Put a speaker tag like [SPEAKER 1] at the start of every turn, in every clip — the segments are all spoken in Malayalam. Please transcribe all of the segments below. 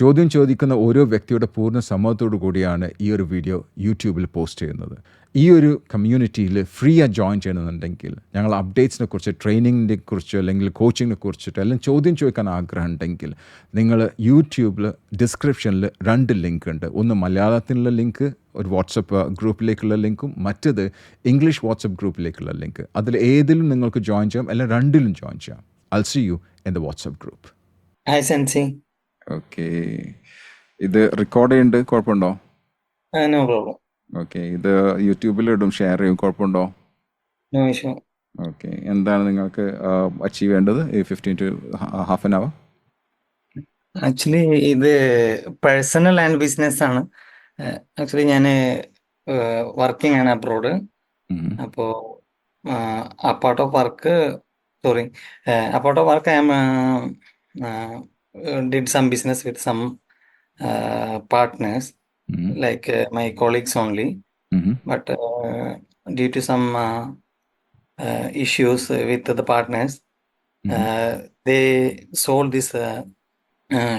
[SPEAKER 1] ചോദ്യം ചോദിക്കുന്ന ഓരോ വ്യക്തിയുടെ പൂർണ്ണ സമ്മതത്തോടു കൂടിയാണ് ഈ ഒരു വീഡിയോ യൂട്യൂബിൽ പോസ്റ്റ് ചെയ്യുന്നത്. ഈ ഒരു കമ്മ്യൂണിറ്റിയിൽ ഫ്രീ ആയി ജോയിൻ ചെയ്യണമെന്നുണ്ടെങ്കിൽ ഞങ്ങൾ അപ്ഡേറ്റ്സിനെ കുറിച്ച്, ട്രെയിനിങ്ങിനെ കുറിച്ച്, അല്ലെങ്കിൽ കോച്ചിങ്ങിനെ കുറിച്ചിട്ട് എല്ലാം ചോദ്യം ചോദിക്കാൻ ആഗ്രഹം ഉണ്ടെങ്കിൽ നിങ്ങൾ യൂട്യൂബിൽ ഡിസ്ക്രിപ്ഷനിൽ 2 ലിങ്ക് ഉണ്ട്. ഒന്ന് മലയാളത്തിലുള്ള ലിങ്ക്, ഒരു വാട്സപ്പ് ഗ്രൂപ്പിലേക്കുള്ള ലിങ്കും, മറ്റത് ഇംഗ്ലീഷ് വാട്സപ്പ് ഗ്രൂപ്പിലേക്കുള്ള ലിങ്ക്. അതിൽ ഏതിലും നിങ്ങൾക്ക് ജോയിൻ ചെയ്യാം, അല്ലെങ്കിൽ 2ലും ജോയിൻ ചെയ്യാം. I'll see you in the WhatsApp group.
[SPEAKER 2] Hi, Sensi.
[SPEAKER 1] Okay, ഇത് റെക്കോർഡ് ചെയ്യുന്നുണ്ട്, കുഴപ്പമുണ്ടോ?
[SPEAKER 2] No problem.
[SPEAKER 1] ഓക്കെ, ഇത് യൂട്യൂബിലിടും, ഷെയർ ചെയ്യും, കുഴപ്പമുണ്ടോ?
[SPEAKER 2] No issue.
[SPEAKER 1] ഓക്കെ, എന്താണ് നിങ്ങൾക്ക് അച്ചീവ് ചെയ്യേണ്ടത് ഈ 15 to half an hour?
[SPEAKER 2] Actually ഇത് പേഴ്സണൽ ആൻഡ് ബിസിനസ് ആണ്. ആക്ച്വലി ഞാൻ വർക്കിംഗ് ആണ് അബ്രോഡ്. അപ്പോൾ apart of work I am did some business with some partners, like my colleagues only. But due to some issues with the partners, they sold this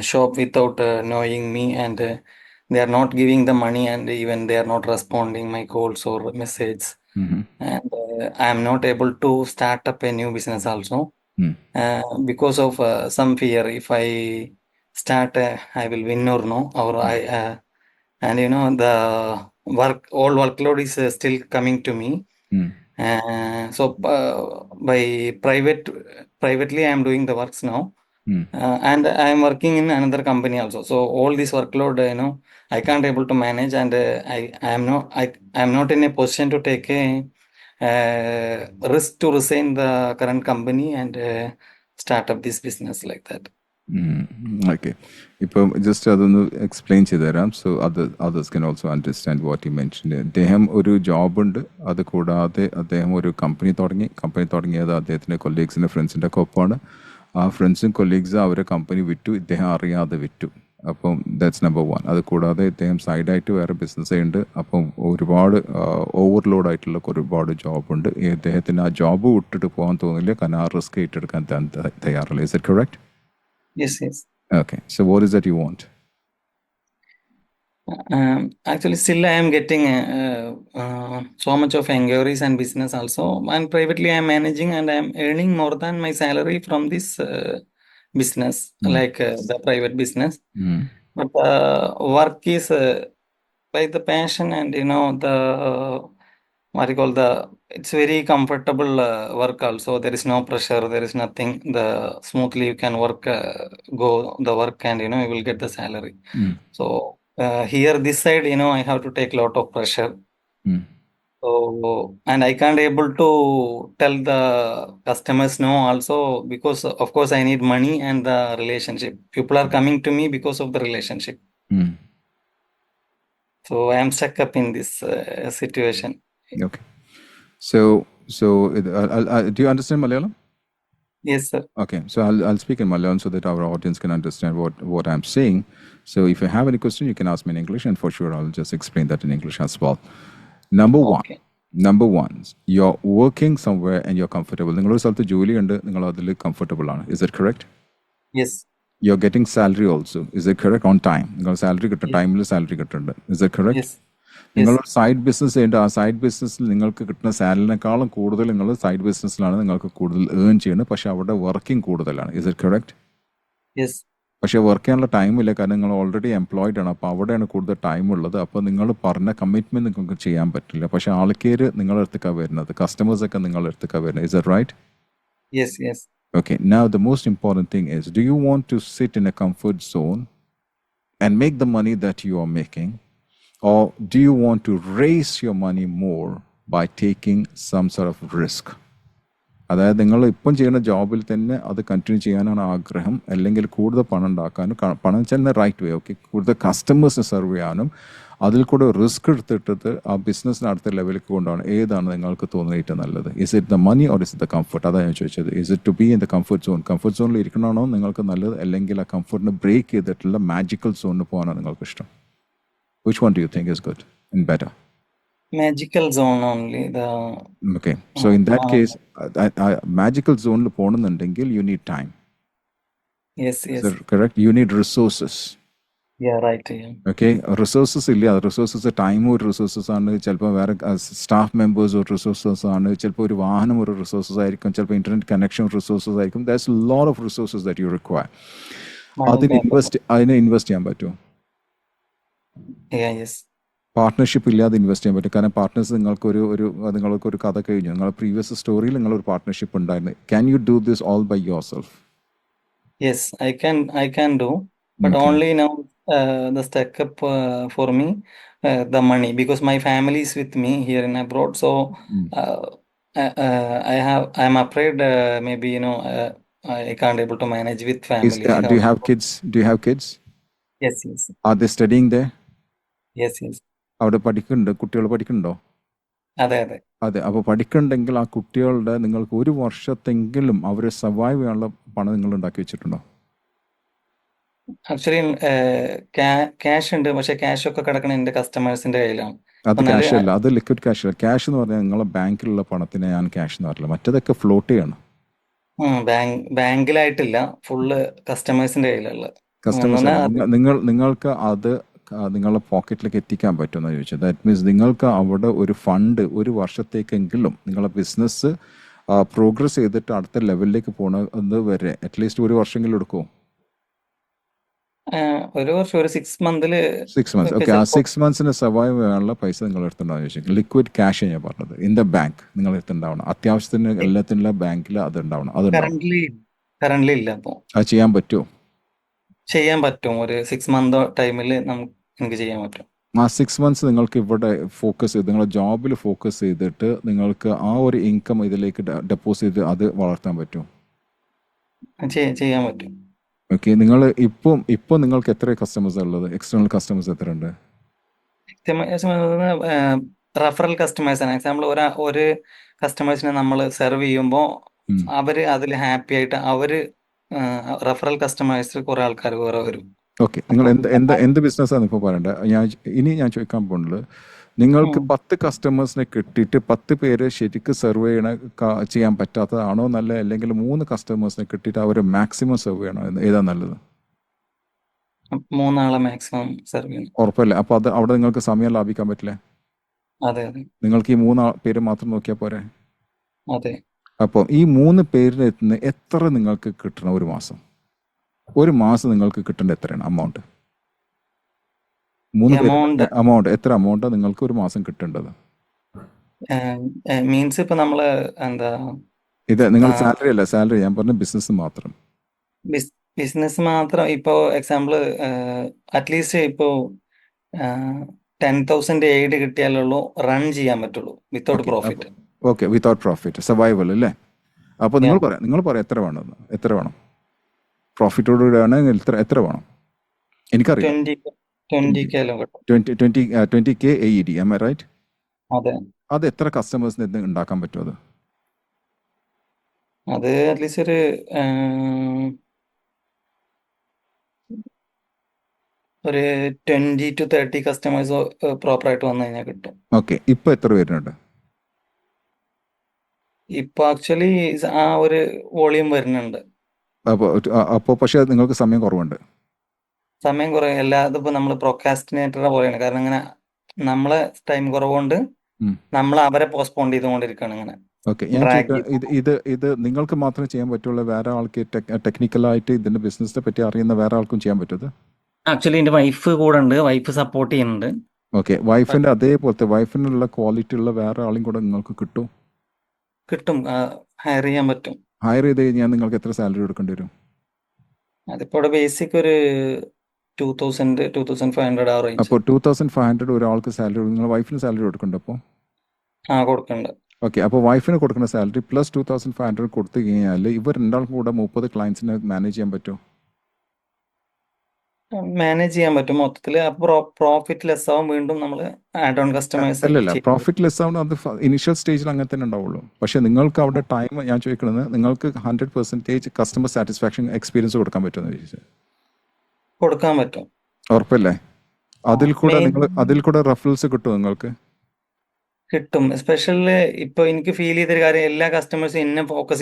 [SPEAKER 2] shop without knowing me, and they are not giving the money, and even they are not responding my calls or messages. And I am not able to start up a new business also, because of some fear. If I start, I will win or no, or and the all workload is still coming to me. So by privately I am doing the works now. And I am working in another company also. So all this workload, I can't able to manage, and I am not in a position to take a risk to resign the current company and start up this business like that.
[SPEAKER 1] Okay, ഇപ്പം ജസ്റ്റ് അതൊന്ന് എക്സ്പ്ലെയിൻ ചെയ്തു തരാം. So others can also understand what you mentioned. അദ്ദേഹം ഒരു ജോബുണ്ട്, അത് കൂടാതെ അദ്ദേഹം ഒരു കമ്പനി തുടങ്ങിയത് അദ്ദേഹത്തിൻ്റെ കൊളീഗ്സിൻ്റെ ഫ്രണ്ട്സിൻ്റെ ഒക്കെ ഒപ്പമാണ്. ആ ഫ്രണ്ട്സും കൊളീഗ്സും അവരെ കമ്പനി വിറ്റു, ഇദ്ദേഹം അറിയാതെ വിറ്റു. അപ്പം ദാറ്റ്സ് നമ്പർ 1. അത് കൂടാതെ ഇദ്ദേഹം സൈഡായിട്ട് വേറെ ബിസിനസ് ഉണ്ട്. അപ്പം ഒരുപാട് ഓവർലോഡായിട്ടുള്ള ഒരുപാട് ജോബുണ്ട്. ഇദ്ദേഹത്തിന് ആ ജോബ് വിട്ടിട്ട് പോകാൻ തോന്നില്ല, കാരണം ആ റിസ്ക് ഏറ്റെടുക്കാൻ തയ്യാറില്ല. Is it correct?
[SPEAKER 2] Yes.
[SPEAKER 1] Okay, so what is that you want?
[SPEAKER 2] Actually, still I am getting so much of inquiries and business also, and privately I am managing, and I am earning more than my salary from this business, like the private business. But work is by the passion, and the what you call it's very comfortable work also. There is no pressure, there is nothing. The smoothly you can work, go the work, and you will get the salary. So here this side, I have to take a lot of pressure. So, and I can't able to tell the customers no also, because of course I need money and the relationship. People are coming to me because of the relationship. So I am stuck up in this situation.
[SPEAKER 1] Okay. So do you understand Malayalam?
[SPEAKER 2] Yes, sir.
[SPEAKER 1] Okay, so I'll speak in Malayalam so that our audience can understand what I'm saying. So if you have any question, you can ask me in English, and for sure I'll just explain that in English as well. Number one, you're working somewhere and you're comfortable. നിങ്ങളൊരു സ്ഥലത്ത് ജോലിയുണ്ട്, നിങ്ങൾ അതിൽ കംഫർട്ടബിൾ ആണ്. Is that correct?
[SPEAKER 2] Yes.
[SPEAKER 1] You're getting salary also. Is that correct? On time. നിങ്ങൾ സാലറി കിട്ടും, ടൈമിൽ സാലറി കിട്ടുന്നുണ്ട്. Is that correct?
[SPEAKER 2] Yes.
[SPEAKER 1] നിങ്ങളൊരു സൈഡ് ബിസിനസ് ചെയ്യുന്നുണ്ട്. ആ സൈഡ് ബിസിനസ്സിൽ നിങ്ങൾക്ക് കിട്ടുന്ന സാലറിനേക്കാളും കൂടുതൽ നിങ്ങൾ സൈഡ് ബിസിനസ്സിലാണ് നിങ്ങൾക്ക് കൂടുതൽ ഏൺ ചെയ്യുന്നത്. പക്ഷെ അവിടെ വർക്കിംഗ് കൂടുതലാണ്. Is it correct?
[SPEAKER 2] Yes.
[SPEAKER 1] പക്ഷേ വർക്ക് ചെയ്യാനുള്ള ടൈമില്ല, കാരണം നിങ്ങൾ ഓൾറെഡി എംപ്ലോയിഡ് ആണ്. അപ്പോൾ അവിടെയാണ് കൂടുതൽ ടൈം ഉള്ളത്. അപ്പോൾ നിങ്ങൾ പറഞ്ഞ കമ്മിറ്റ്മെൻറ്റ് നിങ്ങൾക്ക് ചെയ്യാൻ പറ്റില്ല. പക്ഷേ ആൾക്കാർ നിങ്ങളുടെ അടുത്തേക്കാണ് വരുന്നത്, കസ്റ്റമേഴ്സൊക്കെ നിങ്ങളുടെ അടുത്തേക്കാണ് വരുന്നത്. Is it right?
[SPEAKER 2] Yes.
[SPEAKER 1] Okay, now the most important thing is, do you want to sit in a comfort zone and make the money that you are making, or do you want to raise your money more by taking some sort of risk? അതായത് നിങ്ങൾ ഇപ്പം ചെയ്യുന്ന ജോബിൽ തന്നെ അത് കണ്ടിന്യൂ ചെയ്യാനാണ് ആഗ്രഹം, അല്ലെങ്കിൽ കൂടുതൽ പണം ഉണ്ടാക്കാനും, പണം ചെയ്യുന്ന റൈറ്റ് വേ, ഓക്കെ, കൂടുതൽ കസ്റ്റമേഴ്സിനെ സെർവ് ചെയ്യാനും, അതിൽ കൂടെ റിസ്ക് എടുത്തിട്ട് ആ ബിസിനസ്സിന് അടുത്ത ലെവലിലേക്ക് കൊണ്ടുപോകണം. ഏതാണ് നിങ്ങൾക്ക് തോന്നുന്നത് ഏറ്റവും നല്ലത്? Is it the money or is it the comfort? അതാണ് ഞാൻ ചോദിച്ചത്. Is it to be in the comfort zone? Comfort സോണിൽ ഇരിക്കണമാണോ നിങ്ങൾക്ക് നല്ലത്, അല്ലെങ്കിൽ ആ കംഫർട്ടിനെ ബ്രേക്ക് ചെയ്തിട്ടുള്ള മാജിക്കൽ സോണിൽ പോകാനാണ് നിങ്ങൾക്ക് ഇഷ്ടം? Which one do you think is good and better?
[SPEAKER 2] Magical zone only.
[SPEAKER 1] Okay, so in that case, magical zone പോകണമെന്നുണ്ടെങ്കിൽ you need time.
[SPEAKER 2] Yes.
[SPEAKER 1] Is that correct? You need resources.
[SPEAKER 2] Yeah, right. Yeah.
[SPEAKER 1] Okay, resources ഇല്ല, റിസോഴ്സസ് ടൈം ഒരു റിസോഴ്സസ് ആണ്, ചിലപ്പോൾ വേറെ സ്റ്റാഫ് മെമ്പേഴ്സ് ഒരു റിസോഴ്സസ് ആണ്, ചിലപ്പോൾ ഒരു വാഹനം ഒരു റിസോഴ്സസ് ആയിരിക്കും, ചിലപ്പോൾ ഇന്റർനെറ്റ് കണക്ഷൻ റിസോഴ്സസ് ആയിരിക്കും. That's lot of resources that you require.
[SPEAKER 2] Money, paper.
[SPEAKER 1] അതിനെ ഇൻവെസ്റ്റ് ചെയ്യാൻ പറ്റുമോ?
[SPEAKER 2] Yeah, yes.
[SPEAKER 1] പാർട്ട്ണർഷിപ്പ് ഇല്ലാതെ ഇൻവെസ്റ്റ് ചെയ്യാൻ പറ്റും. കാരണം പാർട്ട്നേഴ്സ് നിങ്ങൾക്കൊരു കഥ കഴിഞ്ഞു, നിങ്ങളുടെ പ്രീവിയസ് സ്റ്റോറിയിൽ നിങ്ങളൊരു പാർട്ട്ണർഷിപ്പ് ഉണ്ടായിരുന്നു. Can you do this all by your self?
[SPEAKER 2] Yes, I can do, but
[SPEAKER 1] Okay.
[SPEAKER 2] only now the stuck up for me the money, because my family is with me here in abroad. So uh, I'm afraid maybe I can't able to manage with family. I
[SPEAKER 1] Do you
[SPEAKER 2] have
[SPEAKER 1] have kids? Do you have kids?
[SPEAKER 2] yes, yes,
[SPEAKER 1] Are they studying there?
[SPEAKER 2] yes, yes.
[SPEAKER 1] അവിടെ പഠിക്കുന്നുണ്ട്, കുട്ടികൾ പഠിക്കുന്നുണ്ടോ?
[SPEAKER 2] അതെ.
[SPEAKER 1] അതെ. അപ്പോൾ പഠിക്കണമെങ്കിൽ ആ കുട്ടികളുടെ നിങ്ങൾക്ക് ഒരു വർഷത്തെങ്കിലും അവരെ സർവൈവ് ചെയ്യാനുള്ള പണം നിങ്ങൾ ഉണ്ടാക്കി വെച്ചിട്ടുണ്ടോ?
[SPEAKER 2] ആക്ച്വലി ക്യാഷ് ഉണ്ട്, പക്ഷെ ക്യാഷ് ഒക്കെ കിടക്കണ എന്റെ കസ്റ്റമേഴ്സിന്റെ കയ്യിലാണ്.
[SPEAKER 1] അത് ക്യാഷ് അല്ല, അത് ലിക്വിഡ് ക്യാഷ് അല്ല. ക്യാഷ് എന്ന് പറഞ്ഞാൽ നിങ്ങളെ ബാങ്കിലുള്ള പണത്തിനെ ഞാൻ ക്യാഷ് എന്ന് പറയില്ല, മറ്റേതൊക്കെ ഫ്ലോട്ട് ചെയ്യണം.
[SPEAKER 2] ബാങ്കിലായിട്ടില്ല, ഫുള്ള് കസ്റ്റമേഴ്സിന്റെ കയ്യിലുള്ള.
[SPEAKER 1] കസ്റ്റമേഴ്സ് നിങ്ങൾക്ക് അത് നിങ്ങളുടെ പോക്കറ്റിലേക്ക് എത്തിക്കാൻ പറ്റുമെന്ന് ചോദിച്ചത്. ദാറ്റ് മീൻസ് നിങ്ങൾക്ക് അവിടെ ഒരു ഫണ്ട് ഒരു വർഷത്തേക്കെങ്കിലും നിങ്ങളുടെ ബിസിനസ് പ്രോഗ്രസ് ചെയ്തിട്ട് അടുത്ത ലെവലിലേക്ക് പോകുന്നത് വരെ അറ്റ്ലീസ്റ്റ് ഒരു വർഷമെങ്കിലും എടുക്കുമോ?
[SPEAKER 2] ഒരു വർഷം, ഒരു 6 മന്തിൽ.
[SPEAKER 1] 6 months. ഓക്കെ, ആ 6 monthsന് സർവൈവ് ചെയ്യാനുള്ള പൈസ നിങ്ങൾ എടുത്തുണ്ടാവും ചോദിച്ചെങ്കിൽ ലിക്വിഡ് ക്യാഷ് ഞാൻ പറഞ്ഞത്, ഇൻ ദ ബാങ്ക് നിങ്ങൾ എടുത്തുണ്ടാവണം. അത്യാവശ്യത്തിന് എല്ലാത്തിനുള്ള ബാങ്കിൽ അത് ഉണ്ടാവണം.
[SPEAKER 2] കറന്റ്ലി ഇല്ല. അപ്പോൾ
[SPEAKER 1] അത് ചെയ്യാൻ പറ്റുമോ?
[SPEAKER 2] ചെയ്യാൻ പറ്റും, ഒരു 6 മന്ത് ടൈമിൽ എനിക്ക് ചെയ്യാൻ പറ്റും.
[SPEAKER 1] ആ 6 months നിങ്ങൾക്ക് ഇവിടെ ഫോക്കസ് ചെയ്ത് നിങ്ങളുടെ ജോബിൽ ഫോക്കസ് ചെയ്തിട്ട് നിങ്ങൾക്ക് ആ ഒരു ഇൻകം ഇതിലേക്ക് ഡെപ്പോസിറ്റ് ചെയ്ത് അത് വളർത്താൻ പറ്റും.
[SPEAKER 2] ചെയ്യാൻ പറ്റും.
[SPEAKER 1] ഓക്കെ, നിങ്ങൾ ഇപ്പോൾ നിങ്ങൾക്ക് എത്ര കസ്റ്റമേഴ്സ് ഉള്ളത്? എക്സ്റ്റേണൽ കസ്റ്റമേഴ്സ് എത്ര ഉണ്ട്?
[SPEAKER 2] റഫറൽ കസ്റ്റമേഴ്സ് ആണ്. എക്സാമ്പിൾ, ഒരു കസ്റ്റമേഴ്സിനെ നമ്മൾ സെർവ് ചെയ്യുമ്പോൾ അവര് അതിൽ ഹാപ്പി ആയിട്ട് റഫറൽ കസ്റ്റമേഴ്സ് കുറെ ആൾക്കാർ വേറെ വരും.
[SPEAKER 1] ഓക്കെ, നിങ്ങൾ എന്ത് ബിസിനസ്സാണ് ഇപ്പോൾ പറയണ്ടത്? ഞാൻ ചോദിക്കാൻ പോകുന്നത്, നിങ്ങൾക്ക് 10 കസ്റ്റമേഴ്സിനെ കിട്ടിയിട്ട് 10 പേര് ശരിക്കും സെർവ് ചെയ്യാൻ പറ്റാത്തതാണോ നല്ലത്, അല്ലെങ്കിൽ 3 കസ്റ്റമേഴ്സിനെ കിട്ടിയിട്ട് അവരെ മാക്സിമം സെർവ് ചെയ്യണോ? ഏതാ നല്ലത്?
[SPEAKER 2] 3 ആളെ മാക്സിമം സെർവ് ചെയ്യണം.
[SPEAKER 1] ഉറപ്പല്ലേ? അപ്പോൾ അവിടെ നിങ്ങൾക്ക് സമയം ലാഭിക്കാൻ പറ്റില്ലേ?
[SPEAKER 2] അതെ.
[SPEAKER 1] നിങ്ങൾക്ക് ഈ 3 പേര് മാത്രം നോക്കിയാൽ പോരെ?
[SPEAKER 2] അതെ.
[SPEAKER 1] അപ്പോൾ ഈ 3 പേരിൽ നിന്ന് എത്ര നിങ്ങൾക്ക് കിട്ടണം ഒരു മാസം നിങ്ങൾക്ക് കിട്ടേണ്ട എത്രയാണ് എമൗണ്ട്? 3 എമൗണ്ട് എത്ര എമൗണ്ടാണ് നിങ്ങൾക്ക് ഒരു മാസം കിട്ടേണ്ടത്?
[SPEAKER 2] മീൻസ് ഇപ്പൊ നമ്മള് എന്താ,
[SPEAKER 1] ഇത് നിങ്ങൾ സാലറി അല്ല, സാലറി ഞാൻ പറഞ്ഞ ബിസിനസ് മാത്രം.
[SPEAKER 2] ബിസിനസ് മാത്രം. ഇപ്പോ എക്സാമ്പിൾ, അറ്റ്ലീസ്റ്റ് ഇപ്പോ 10,000 എയ്ഡ് കിട്ടിയാലുള്ളൂ റൺ ചെയ്യാൻ പറ്റുള്ളൂ without profit.
[SPEAKER 1] Okay, without profit, survival അല്ലേ? അപ്പോൾ നിങ്ങൾ പറയാം എത്ര വേണം പ്രോഫിറ്റോടുകൂടിയാണ് എത്ര വേണം? എനിക്കറിയാം 20K AED, am I right?
[SPEAKER 2] അതെ.
[SPEAKER 1] അത് എത്ര കസ്റ്റമേഴ്സിന് ഉണ്ടാക്കാൻ പറ്റും?
[SPEAKER 2] അത് അറ്റ്ലീസ്റ്റ് ഒരു 20 to 30 കസ്റ്റമേഴ്സ് പ്രോപ്പർ ആയിട്ട് വന്നു കഴിഞ്ഞാൽ കിട്ടും.
[SPEAKER 1] ഓക്കെ, ഇപ്പൊ എത്ര പേരുണ്ട്?
[SPEAKER 2] ഇപ്പൊ ആക്ച്വലി ആ ഒരു വോളിയം വരുന്നുണ്ട്.
[SPEAKER 1] അപ്പോൾ പക്ഷെ നിങ്ങൾക്ക് സമയം കുറവുണ്ട്.
[SPEAKER 2] സമയം കുറേ ഇപ്പൊ നമ്മൾ പ്രൊക്കാസ്റ്റിനേറ്ററെ പോലെയാണ്. കാരണം ഇങ്ങനെ നമ്മളെ ടൈം കുറവുകൊണ്ട് നമ്മൾ അവരെ പോസ്റ്റ്പോൺ ചെയ്തുകൊണ്ടിരിക്കുകയാണ് ഇങ്ങനെ.
[SPEAKER 1] ഓക്കെ, ഇത് നിങ്ങൾക്ക് മാത്രമേ ചെയ്യാൻ പറ്റുള്ളൂ? വേറെ ആൾക്ക് ടെക്നിക്കലായിട്ട് ഇതിന്റെ ബിസിനസിനെ പറ്റി അറിയുന്ന വേറെ ആൾക്കും ചെയ്യാൻ പറ്റുന്നത്?
[SPEAKER 2] ആക്ച്വലി എന്റെ വൈഫ് കൂടെ ഉണ്ട്, വൈഫ് സപ്പോർട്ട് ചെയ്യുന്നുണ്ട്.
[SPEAKER 1] ഓക്കെ, വൈഫിന്റെ അതേപോലത്തെ വൈഫിനുള്ള ക്വാളിറ്റി ഉള്ള വേറെ ആളും കൂടെ നിങ്ങൾക്ക് കിട്ടും?
[SPEAKER 2] ഹയർ ചെയ്യാൻ പറ്റും.
[SPEAKER 1] ഹയർ ചെയ്ത് കഴിഞ്ഞാൽ നിങ്ങൾക്ക് എത്ര സാലറി കൊടുക്കേണ്ടി വരും?
[SPEAKER 2] അതിപ്പോ ബേസിക് ഒരു 2,000-2,500 ആ റേഞ്ച്.
[SPEAKER 1] അപ്പോൾ 2,500 ഒരാൾക്ക് സാലറി, നിങ്ങൾ വൈഫിന് സാലറി കൊടുക്കണ്ട? അപ്പോൾ
[SPEAKER 2] കൊടുക്കണ്ട.
[SPEAKER 1] ഓക്കെ, അപ്പോൾ വൈഫിന് കൊടുക്കുന്ന സാലറി പ്ലസ് 2,500 കൊടുത്തു കഴിഞ്ഞാൽ ഇവർ രണ്ടാൾക്കും കൂടെ 30 ക്ലയൻസിനെ മാനേജ് ചെയ്യാൻ പറ്റുമോ?
[SPEAKER 2] മാനേജ് ചെയ്യാൻ പറ്റും മൊത്തത്തിൽ. പ്രോഫിറ്റ് ലെസ് ആവും, വീണ്ടും നമ്മൾ ആഡ് ഓൺ കസ്റ്റമേഴ്സ്.
[SPEAKER 1] അല്ലല്ല, പ്രോഫിറ്റ് ലെസ് ആവുന്ന അത് ഇനിഷ്യൽ സ്റ്റേജിൽ അങ്ങനെ തന്നെ ഉണ്ടാവുള്ളൂ. പക്ഷെ നിങ്ങൾക്ക് അവിടെ ടൈം, ഞാൻ ചോദിക്കുന്നത് നിങ്ങൾക്ക് 100% കസ്റ്റമർ സാറ്റിസ്ഫാക്ഷൻ എക്സ്പീരിയൻസ് കൊടുക്കാൻ പറ്റുമെന്ന് ചോദിച്ചത്.
[SPEAKER 2] കൊടുക്കാൻ പറ്റും.
[SPEAKER 1] ഉറപ്പല്ലേ? അതിൽ കൂടെ റെഫറൽസ് കിട്ടും നിങ്ങൾക്ക്?
[SPEAKER 2] കിട്ടും. എസ്പെഷ്യലി ഇപ്പൊ എനിക്ക് ഫീൽ ചെയ്തൊരു കാര്യം, എല്ലാ കസ്റ്റമേഴ്സും എന്നെ ഫോക്കസ്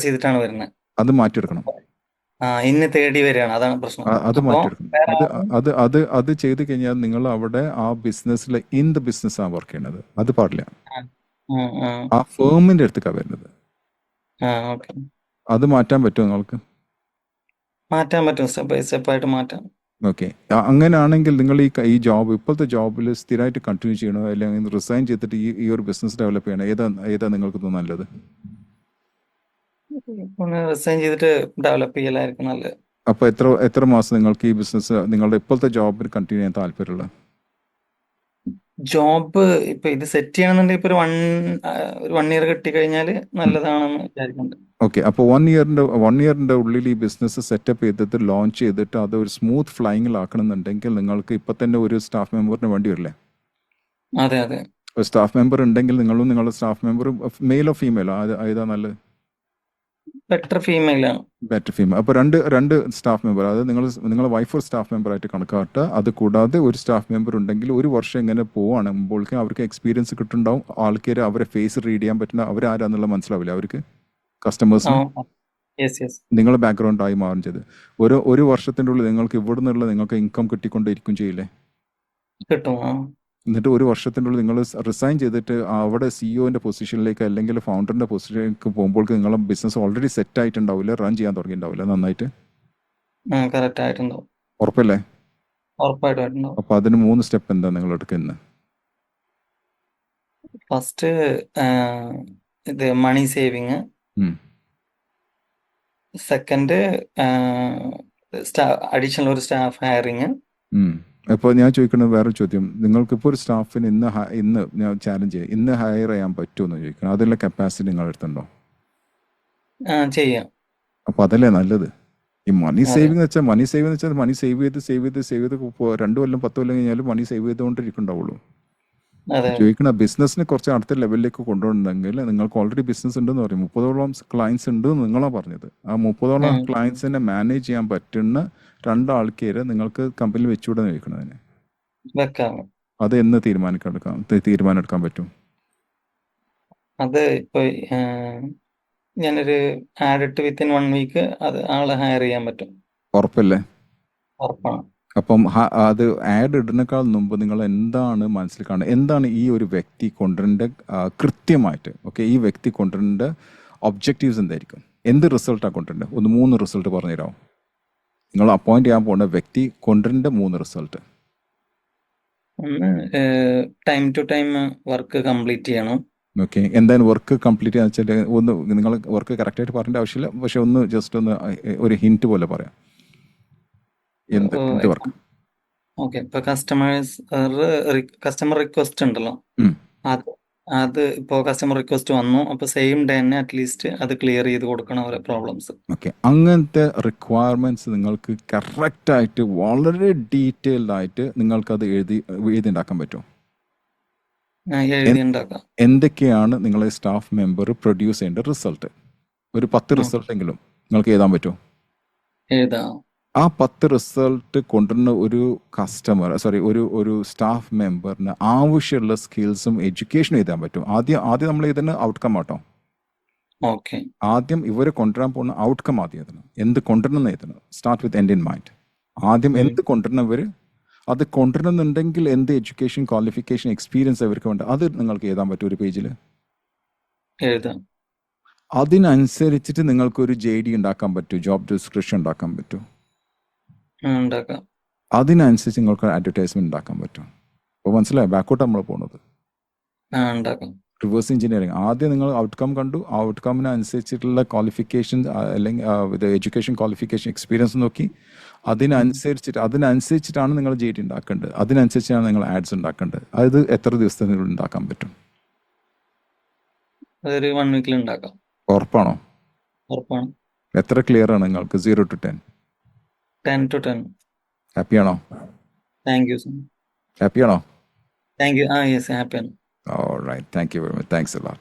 [SPEAKER 2] ചെയ്തിട്ടാണ് വരുന്നത്.
[SPEAKER 1] അത് മാറ്റിയെടുക്കണം.
[SPEAKER 2] ഇന്ന് തേടി വരികയാണ്, അതാണ് പ്രശ്നം.
[SPEAKER 1] അത്
[SPEAKER 2] അപ്പോ
[SPEAKER 1] മാറ്റിയെടുക്കണം.
[SPEAKER 2] വേറെ
[SPEAKER 1] അത്
[SPEAKER 2] ആരും
[SPEAKER 1] അത് അത് അത് ചെയ്ത് കഴിഞ്ഞാൽ നിങ്ങൾ അവിടെ ആ ബിസിനസ്സിൽ ഇൻ ദ ബിസിനസ്സാണ് വർക്ക് ചെയ്യണത്. അത് പാടില്ല.
[SPEAKER 2] ആ, ആ, ആ,
[SPEAKER 1] ആ ഫേമിന്റെ അടുത്തേക്കാണ് വരുന്നത്.
[SPEAKER 2] ഓക്കെ,
[SPEAKER 1] അത് മാറ്റാൻ പറ്റുമോ നിങ്ങൾക്ക്?
[SPEAKER 2] മാറ്റാൻ പറ്റും, സ്റ്റെപ്പ് ബൈ സ്റ്റെപ്പ് ആയിട്ട് മാറ്റാം.
[SPEAKER 1] ഓക്കെ. അങ്ങനെയാണെങ്കിൽ നിങ്ങൾ ഈ ജോബ് ഇപ്പോഴത്തെ ജോബിൽ സ്ഥിരമായിട്ട് കണ്ടിന്യൂ ചെയ്യണോ, അല്ലെങ്കിൽ റിസൈൻ ചെയ്തിട്ട് ഈ ഒരു ബിസിനസ് ഡെവലപ്പ് ചെയ്യണോ? ഏതാ നിങ്ങൾക്ക് തോന്നുന്നത് നല്ലത്?
[SPEAKER 2] ഒന്ന് റിസൈൻ ചെയ്തിട്ട് ഡെവലപ്പ് ചെയ്യലായിരിക്കും നല്ലത്.
[SPEAKER 1] അപ്പോൾ എത്ര മാസം നിങ്ങൾക്ക് ഈ ബിസിനസ് നിങ്ങളുടെ ഇപ്പോഴത്തെ ജോബിൽ കണ്ടിന്യൂ ചെയ്യാൻ താല്പര്യമുള്ളത്?
[SPEAKER 2] ജോബ് ഇപ്പൊ ഇത് സെറ്റ് ചെയ്യണമെന്നുണ്ടെങ്കിൽ ഇപ്പൊ ഒരു 1 ഇയർ കിട്ടിക്കഴിഞ്ഞാൽ നല്ലതാണെന്ന് വിചാരിക്കുന്നുണ്ട്.
[SPEAKER 1] ഓക്കെ. അപ്പോൾ 1 ഇയറിൻ്റെ ഉള്ളിൽ ഈ ബിസിനസ് സെറ്റപ്പ് ചെയ്തിട്ട് ലോഞ്ച് ചെയ്തിട്ട് അത് ഒരു സ്മൂത്ത് ഫ്ലൈയിങ്ങിലാക്കണമെന്നുണ്ടെങ്കിൽ നിങ്ങൾക്ക് ഇപ്പം തന്നെ ഒരു സ്റ്റാഫ് മെമ്പറിന് വേണ്ടി വരില്ലേ?
[SPEAKER 2] അതെ, അതെ.
[SPEAKER 1] ഒരു സ്റ്റാഫ് മെമ്പർ ഉണ്ടെങ്കിൽ നിങ്ങളുടെ സ്റ്റാഫ് മെമ്പർ മെയിലോ ഫീമെയിലോ ഏതാ നല്ലത്?
[SPEAKER 2] ബെറ്റർ ഫീമെയിലാണ്.
[SPEAKER 1] Better female. അപ്പോൾ രണ്ട് സ്റ്റാഫ് മെമ്പർ, അതായത് നിങ്ങളുടെ വൈഫ് ഒരു സ്റ്റാഫ് മെമ്പറായിട്ട് കണക്കാട്ടുക. അത് കൂടാതെ ഒരു സ്റ്റാഫ് മെമ്പർ ഉണ്ടെങ്കിൽ 1 വർഷം ഇങ്ങനെ പോവുകയാണെങ്കിലേക്ക് അവർക്ക് എക്സ്പീരിയൻസ് കിട്ടുന്നുണ്ടാവും. ആൾക്കാർ അവരെ ഫേസ് റീഡ് ചെയ്യാൻ പറ്റുന്ന അവരാരാന്നുള്ള മനസ്സിലാവില്ല അവർക്ക്, കസ്റ്റമേഴ്സിന്.
[SPEAKER 2] Yes, yes.
[SPEAKER 1] നിങ്ങളുടെ ബാക്ക്ഗ്രൗണ്ട് ആയി മാറും ചെയ്ത് ഒരു വർഷത്തിൻ്റെ ഉള്ളിൽ നിങ്ങൾക്ക് ഇവിടെ നിന്നുള്ള നിങ്ങൾക്ക് ഇൻകം കിട്ടിക്കൊണ്ടിരിക്കും ചെയ്യില്ലേ?
[SPEAKER 2] കിട്ടും.
[SPEAKER 1] എന്നിട്ട് 1 വർഷത്തിൻ്റെ ഉള്ളിൽ നിങ്ങൾ റിസൈൻ ചെയ്തിട്ട് അവിടെ സിഇഒൻ്റെ പൊസിഷനിലേക്ക് അല്ലെങ്കിൽ ഫൗണ്ടറിൻ്റെ പൊസിഷനിലേക്ക് പോകുമ്പോൾ നിങ്ങളുടെ ബിസിനസ് ഓൾറെഡി സെറ്റ് ആയിട്ടുണ്ടാവില്ല, റൺ ചെയ്യാൻ തുടങ്ങിയിട്ടുണ്ടാവില്ല നന്നായിട്ട്.
[SPEAKER 2] കറക്റ്റ് ആയിട്ടുണ്ടാവും.
[SPEAKER 1] ഉറപ്പല്ലേ?
[SPEAKER 2] ഉറപ്പായിട്ടുണ്ടാവും.
[SPEAKER 1] അപ്പോൾ അതിന് 3 സ്റ്റെപ്പ് എന്താ നിങ്ങൾ എടുക്കുന്നത്?
[SPEAKER 2] ഫസ്റ്റ് ഇത് മണി സേവിങ്. സെക്കൻഡ് അഡീഷണൽ ഒരു സ്റ്റാഫ് ഹയറിങ്.
[SPEAKER 1] അപ്പോൾ ഞാൻ ചോദിക്കുന്നത് വേറെ ചോദ്യം, നിങ്ങൾക്കിപ്പോൾ ഒരു സ്റ്റാഫിന് ഇന്ന് ഞാൻ ചാലഞ്ച് ചെയ്യാം, ഇന്ന് ഹയർ ചെയ്യാൻ പറ്റുമെന്ന് ചോദിക്കണം. അതിനുള്ള കപ്പാസിറ്റി നിങ്ങളുടെ അടുത്തുണ്ടോ?
[SPEAKER 2] ചെയ്യാം.
[SPEAKER 1] അപ്പോൾ അതല്ലേ നല്ലത്. ഈ മണി
[SPEAKER 2] അതെ.
[SPEAKER 1] സേവിങ് വെച്ചാൽ മണി സേവ് ചെയ്ത് 2 കൊല്ലം 10 കൊല്ലം കഴിഞ്ഞാലും മണി സേവ് ചെയ്തുകൊണ്ടിരിക്കുന്നുണ്ടാവുള്ളൂ.
[SPEAKER 2] അതെ.
[SPEAKER 1] ചോദിക്കണ ബിസിനസ്സിനെ കുറച്ച് അടുത്ത ലെവലിലേക്ക് കൊണ്ടുപോകണമെങ്കിൽ നിങ്ങൾക്ക് ഓൾറെഡി ബിസിനസ് ഉണ്ടെന്ന് പറയും. 30ഓളം ക്ലയൻസ് ഉണ്ട് നിങ്ങളാണ് പറഞ്ഞത്. ആ 30ഓളം ക്ലയൻസിനെ മാനേജ് ചെയ്യാൻ പറ്റുന്ന 2 ആൾക്കാരെ നിങ്ങൾക്ക് കമ്പനിയിൽ വെച്ചുകൂടെ ചോദിക്കണതിന്.
[SPEAKER 2] വെക്കാം.
[SPEAKER 1] അത് എന്ന് തീരുമാനം എടുക്കാൻ പറ്റും?
[SPEAKER 2] അത് ഇപ്പൊ ഞാനൊരു ആഡ് ഇട്ട് വിത്തിൻ 1 വീക്ക് അത് ആളെ ഹയർ ചെയ്യാൻ പറ്റും.
[SPEAKER 1] ഉറപ്പല്ലേ?
[SPEAKER 2] ഉറപ്പാണ്.
[SPEAKER 1] അപ്പം അത് ആഡ് ഇടുന്നേക്കാൾ മുമ്പ് നിങ്ങൾ എന്താണ് മനസ്സിൽ കാണുന്നത്? എന്താണ് ഈ ഒരു വ്യക്തി കൊണ്ടുവരേണ്ട കൃത്യമായിട്ട്? ഓക്കെ, ഈ വ്യക്തി കൊണ്ടുവരേണ്ട ഒബ്ജക്റ്റീവ്സ് എന്തായിരിക്കും? എന്ത് റിസൾട്ടാണ് കൊണ്ടുവരേണ്ടത്? 3 റിസൾട്ട് പറഞ്ഞുതരാമോ? നിങ്ങൾ അപ്പോയിന്റ് ചെയ്യാൻ പോകുന്ന വ്യക്തി കൊണ്ടുവരേണ്ട 3 റിസൾട്ട്.
[SPEAKER 2] ഒന്ന് time to time work complete ചെയ്യണം.
[SPEAKER 1] ഓക്കെ, എന്താണ് വർക്ക് കംപ്ലീറ്റ് ചെയ്യാന്ന് വെച്ചാൽ നിങ്ങൾ വർക്ക് കറക്റ്റായിട്ട് പറയേണ്ട ആവശ്യമില്ല, പക്ഷെ ജസ്റ്റ് ഒരു ഹിന്റ് പോലെ പറയാം. എന്ത് വർക്ക്?
[SPEAKER 2] ഓക്കെ, ഇപ്പൊ കസ്റ്റമർ റിക്വസ്റ്റ് ഉണ്ടല്ലോ, അത് ഇപ്പോ കസ്റ്റമർ റിക്വസ്റ്റ് വന്നു, അപ്പൊ സെയിം ഡേ തന്നെ അറ്റ്ലീസ്റ്റ് അത് ക്ലിയർ ചെയ്ത് കൊടുക്കണം അവരെ പ്രോബ്ലംസ്.
[SPEAKER 1] ഓക്കെ, അങ്ങനത്തെ റിക്വയർമെന്റ്സ് നിങ്ങൾക്ക് കറക്റ്റായിട്ട് വളരെ ഡീറ്റെയിൽഡ് ആയിട്ട് നിങ്ങൾക്കത് എഴുതി ഉണ്ടാക്കാൻ പറ്റുമോ?
[SPEAKER 2] എഴുതി ഉണ്ടാക്കാം.
[SPEAKER 1] എന്തൊക്കെയാണ് നിങ്ങളെ സ്റ്റാഫ് മെമ്പർ പ്രൊഡ്യൂസ് ചെയ്യേണ്ട റിസൾട്ട്? ഒരു 10 റിസൾട്ട് എങ്കിലും നിങ്ങൾക്ക് എഴുതാൻ പറ്റുമോ?
[SPEAKER 2] എഴുതാം. ആ
[SPEAKER 1] 10 റിസൾട്ട് കൊണ്ടുവരുന്ന ഒരു സ്റ്റാഫ് മെമ്പറിന് ആവശ്യമുള്ള സ്കിൽസും എഡ്യൂക്കേഷനും എഴുതാൻ പറ്റും. ആദ്യം നമ്മൾ എഴുതുന്ന ഔട്ട്കം ആട്ടോ.
[SPEAKER 2] ഓക്കെ,
[SPEAKER 1] ആദ്യം ഇവരെ കൊണ്ടുവരാൻ പോകുന്ന ഔട്ട്കം ആദ്യം എഴുതണം. എന്ത് കൊണ്ടുവരണം എഴുതണം. Start with end in mind. ആദ്യം എന്ത് കൊണ്ടുവരണവർ, അത് കൊണ്ടുവരണമെന്നുണ്ടെങ്കിൽ എന്ത് എഡ്യൂക്കേഷൻ, ക്വാളിഫിക്കേഷൻ, എക്സ്പീരിയൻസ് അവർക്ക് വേണ്ട, അത് നിങ്ങൾക്ക് എഴുതാൻ പറ്റും ഒരു പേജിൽ.
[SPEAKER 2] എഴുതാം.
[SPEAKER 1] അതിനനുസരിച്ചിട്ട് നിങ്ങൾക്കൊരു JD ഉണ്ടാക്കാൻ പറ്റും, ജോബ് ഡിസ്ക്രിപ്ഷൻ ഉണ്ടാക്കാൻ പറ്റും.
[SPEAKER 2] ഉണ്ടാക്കാം.
[SPEAKER 1] അതിനനുസരിച്ച് നിങ്ങൾക്ക് അഡ്വർടൈസ്മെന്റ് ഉണ്ടാക്കാൻ പറ്റും. അപ്പോൾ മനസ്സിലായോ ബാക്കോട്ട് നമ്മൾ പോകുന്നത്?
[SPEAKER 2] ഉണ്ടാക്കാം.
[SPEAKER 1] Reverse engineering. ആദ്യം നിങ്ങൾ ഔട്ട്കം കണ്ടു, ആ ഔട്ട്കമ്മിന് അനുസരിച്ചിട്ടുള്ള ക്വാളിഫിക്കേഷൻ അല്ലെങ്കിൽ എഡ്യൂക്കേഷൻ, ക്വാളിഫിക്കേഷൻ, എക്സ്പീരിയൻസ് നോക്കി അതിനനുസരിച്ചിട്ടാണ് നിങ്ങൾ JD ഉണ്ടാക്കേണ്ടത്. അതിനനുസരിച്ചാണ് നിങ്ങൾ ആഡ്സ് ഉണ്ടാക്കേണ്ടത്. അത് എത്ര ദിവസത്തിൽ നിങ്ങൾ ഉണ്ടാക്കാൻ പറ്റും?
[SPEAKER 2] അതൊരു 1 വീക്കിൽ ഉണ്ടാക്കാം.
[SPEAKER 1] ഉറപ്പാണോ?
[SPEAKER 2] ഉറപ്പാണ്.
[SPEAKER 1] എത്ര ക്ലിയർ ആണ് നിങ്ങൾക്ക്? 0 to 10?
[SPEAKER 2] 10 to 10.
[SPEAKER 1] ഹാപ്പിയാണോ?
[SPEAKER 2] Thank you sir.
[SPEAKER 1] ഹാപ്പിയാണോ?
[SPEAKER 2] Thank you. യെസ്, ഹാപ്പിയാണ്.
[SPEAKER 1] All right. Thank you very much. Thanks a lot.